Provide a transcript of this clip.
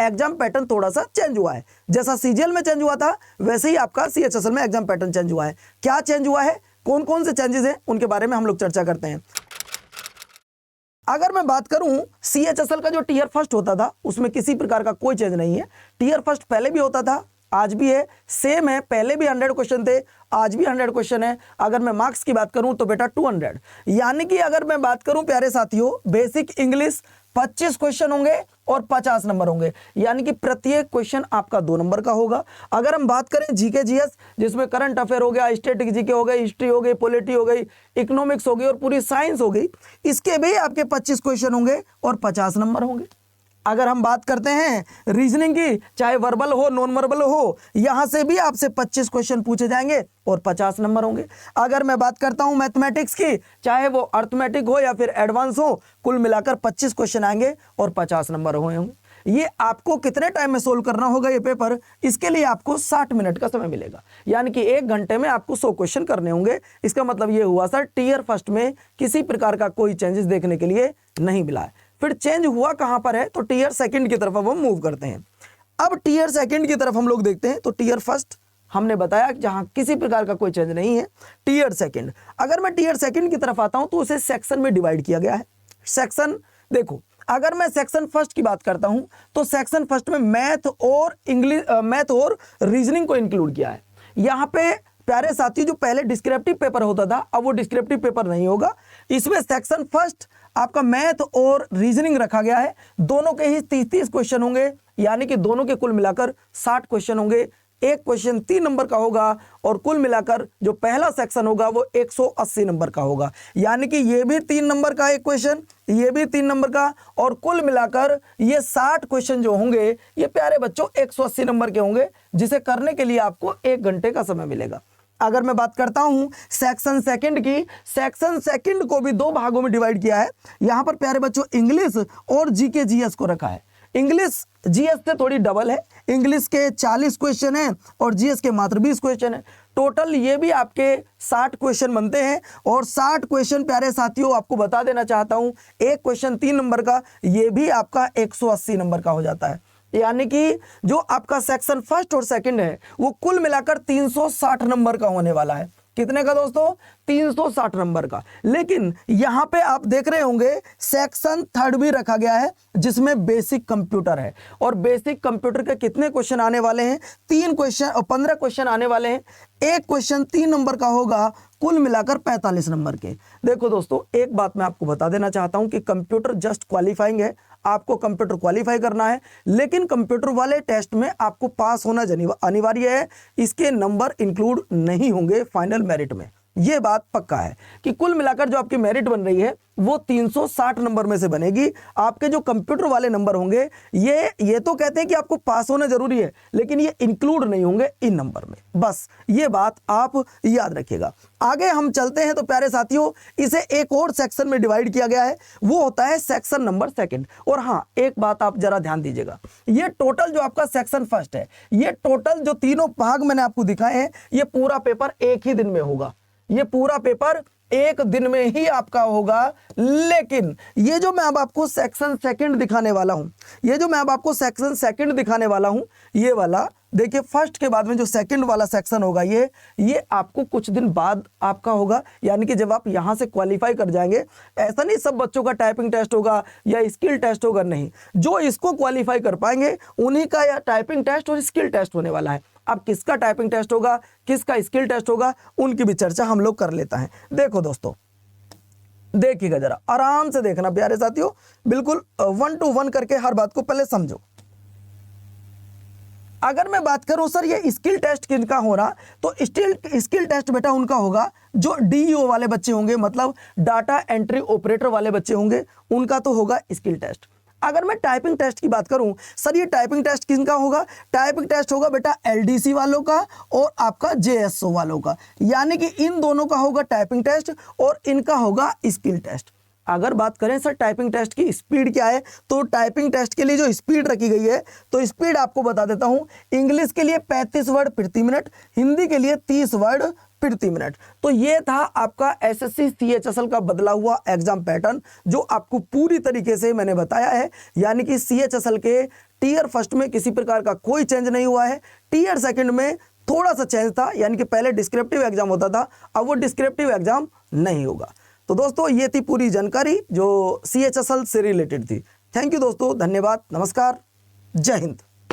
Exam pattern थोड़ा सा change हुआ है। जैसा सीजीएल में चेंज हुआ था वैसे ही आपका सीएचएसएल में एग्जाम पैटर्न चेंज हुआ है। क्या चेंज हुआ है, कौन कौन से चेंजेस हैं, उनके बारे में हम लोग चर्चा करते हैं। अगर मैं बात करूं सीएचएसएल का जो टीयर फर्स्ट होता था उसमें किसी प्रकार का कोई चेंज नहीं है। टीयर फर्स्ट पहले भी होता था, आज भी है, सेम है। पहले भी 100 क्वेश्चन थे, आज भी 100 क्वेश्चन है। अगर मैं मार्क्स की बात करूं तो बेटा 200, यानी कि अगर मैं बात करूं प्यारे साथियों, बेसिक इंग्लिश 25 क्वेश्चन होंगे और 50 नंबर होंगे, यानी कि प्रत्येक क्वेश्चन आपका 2 नंबर का होगा। अगर हम बात करें जीके जीएस, जिसमें करंट अफेयर हो गया, स्टैटिक जीके हो गई, हिस्ट्री हो गई, पॉलिटी हो गई, इकोनॉमिक्स हो गई और पूरी साइंस हो गई, इसके भी आपके 25 क्वेश्चन होंगे और 50 नंबर होंगे। अगर हम बात करते हैं रीजनिंग की, चाहे वर्बल हो नॉन वर्बल हो, यहां से भी आपसे 25 क्वेश्चन पूछे जाएंगे और 50 नंबर होंगे। अगर मैं बात करता हूं मैथमेटिक्स की, चाहे वो अर्थमेटिक हो या फिर एडवांस हो, कुल मिलाकर 25 क्वेश्चन आएंगे और 50 नंबर होंगे। ये आपको कितने टाइम में सोल्व करना होगा ये पेपर, इसके लिए आपको 60 मिनट का समय मिलेगा, यानी कि 1 घंटे में आपको 100 क्वेश्चन करने होंगे। इसका मतलब ये हुआ सर टीयर फर्स्ट में किसी प्रकार का कोई चेंजेस देखने के लिए नहीं मिला है। फिर चेंज हुआ कहां पर है, तो टीयर सेकंड की तरफ अब हम मूव करते हैं। अब टीयर सेकंड की तरफ हम लोग देखते हैं, तो टीयर फर्स्ट हमने बताया कि जहां किसी प्रकार का कोई चेंज नहीं है। टीयर सेकंड, अगर मैं टीयर सेकंड की तरफ आता हूं तो उसे सेक्शन में डिवाइड किया गया है। सेक्शन देखो, अगर मैं सेक्शन फर्स्ट की बात करता हूं तो सेक्शन फर्स्ट में मैथ और इंग्लिश, मैथ और रीजनिंग को इंक्लूड किया है। यहां पे प्यारे साथी जो पहले डिस्क्रिप्टिव पेपर होता था, अब वो डिस्क्रिप्टिव पेपर नहीं होगा। इसमें सेक्शन फर्स्ट आपका मैथ और रीजनिंग रखा गया है। दोनों के ही 30-30 क्वेश्चन होंगे, यानी कि दोनों के कुल मिलाकर 60 क्वेश्चन होंगे। एक क्वेश्चन 3 नंबर का होगा और कुल मिलाकर जो पहला सेक्शन होगा वो 180 नंबर का होगा, यानी कि ये भी 3 नंबर का एक क्वेश्चन, ये भी 3 नंबर का, और कुल मिलाकर ये 60 क्वेश्चन जो होंगे ये प्यारे बच्चों 180 नंबर के होंगे, जिसे करने के लिए आपको 1 घंटे का समय मिलेगा। अगर मैं बात करता हूं सेक्शन सेकंड की, सेक्शन सेकंड को भी 2 भागों में डिवाइड किया है। यहां पर प्यारे बच्चों इंग्लिश और जीके जीएस को रखा है। इंग्लिश जीएस से थोड़ी डबल है, इंग्लिश के 40 क्वेश्चन हैं और जीएस के मात्र 20 क्वेश्चन हैं। टोटल ये भी आपके 60 क्वेश्चन बनते हैं, और 60 क्वेश्चन प्यारे साथियों आपको बता देना चाहता हूं, एक क्वेश्चन 3 नंबर का, ये भी आपका 180 नंबर का हो जाता है। यानी कि जो आपका सेक्शन फर्स्ट और सेकंड है वो कुल मिलाकर 360 नंबर का होने वाला है। कितने का दोस्तों, 360 नंबर का। लेकिन यहां पे आप देख रहे होंगे सेक्शन थर्ड भी रखा गया है, जिसमें बेसिक कंप्यूटर है, और बेसिक कंप्यूटर के कितने क्वेश्चन आने वाले हैं, 3 क्वेश्चन और 15 क्वेश्चन आने वाले हैं। एक क्वेश्चन 3 नंबर का होगा, कुल मिलाकर 45 नंबर के। देखो दोस्तों, एक बात मैं आपको बता देना चाहता हूं कि कंप्यूटर जस्ट क्वालिफाइंग है, आपको कंप्यूटर क्वालिफाई करना है, लेकिन कंप्यूटर वाले टेस्ट में आपको पास होना अनिवार्य है। इसके नंबर इंक्लूड नहीं होंगे फाइनल मेरिट में, ये बात पक्का है कि कुल मिलाकर जो आपकी मेरिट बन रही है वो 360 नंबर में से बनेगी। आपके जो कंप्यूटर वाले नंबर होंगे ये तो कहते हैं कि आपको पास होना जरूरी है, लेकिन ये इंक्लूड नहीं होंगे इन नंबर में, बस ये बात आप याद रखिएगा। आगे हम चलते हैं तो प्यारे साथियों, इसे एक और सेक्शन में डिवाइड किया गया है, वो होता है सेक्शन नंबर सेकंड। और हाँ, एक बात आप जरा ध्यान दीजिएगा, ये टोटल जो आपका सेक्शन फर्स्ट है, ये टोटल जो तीनों भाग मैंने आपको दिखाए हैं, ये पूरा पेपर एक ही दिन में होगा, ये पूरा पेपर एक दिन में ही आपका होगा। लेकिन ये जो मैं अब आपको सेक्शन सेकंड दिखाने वाला हूं, ये जो मैं अब आपको सेक्शन सेकंड दिखाने वाला हूं, ये वाला देखिए, फर्स्ट के बाद में जो सेकंड वाला सेक्शन होगा ये आपको कुछ दिन बाद आपका होगा, यानी कि जब आप यहां से क्वालिफाई कर जाएंगे। ऐसा नहीं सब बच्चों का टाइपिंग टेस्ट होगा या स्किल टेस्ट होगा, नहीं, जो इसको क्वालिफाई कर पाएंगे उन्हीं का या टाइपिंग टेस्ट और स्किल टेस्ट होने वाला है। अब किसका टाइपिंग टेस्ट होगा, किसका स्किल टेस्ट होगा, उनकी भी चर्चा हम लोग कर लेता है। देखो दोस्तों, देखिएगा जरा, आराम से देखना प्यारे साथियों, बिल्कुल 1 to 1 करके हर बात को पहले समझो। अगर मैं बात करूं सर ये स्किल टेस्ट किनका हो रहा, तो स्किल टेस्ट बेटा उनका होगा जो डीईओ वाले बच्चे होंगे, मतलब डाटा एंट्री ऑपरेटर वाले बच्चे होंगे, उनका तो होगा स्किल टेस्ट। अगर मैं टाइपिंग टेस्ट की बात करूं, सर ये टाइपिंग टेस्ट किनका होगा, टाइपिंग टेस्ट होगा बेटा एलडीसी वालों का और आपका जेएसओ वालों का, यानी कि इन दोनों का होगा टाइपिंग टेस्ट और इनका होगा स्किल टेस्ट। अगर बात करें सर टाइपिंग टेस्ट की स्पीड क्या है, तो टाइपिंग टेस्ट के लिए जो स्पीड रखी गई है, तो स्पीड आपको बता देता हूं, इंग्लिश के लिए 35 वर्ड प्रति मिनट, हिंदी के लिए 30 वर्ड प्रति मिनट। तो ये था आपका एसएससी सीएचएसएल का बदला हुआ एग्जाम पैटर्न, जो आपको पूरी तरीके से मैंने बताया है, यानी कि सीएचएसएल के टीयर फर्स्ट में किसी प्रकार का कोई चेंज नहीं हुआ है। टीयर सेकंड में थोड़ा सा चेंज था, यानी कि पहले डिस्क्रिप्टिव एग्जाम होता था, अब वो डिस्क्रिप्टिव एग्जाम नहीं होगा। तो दोस्तों ये थी पूरी जानकारी जो CHSL से रिलेटेड थी। थैंक यू दोस्तों, धन्यवाद, नमस्कार, जय हिंद।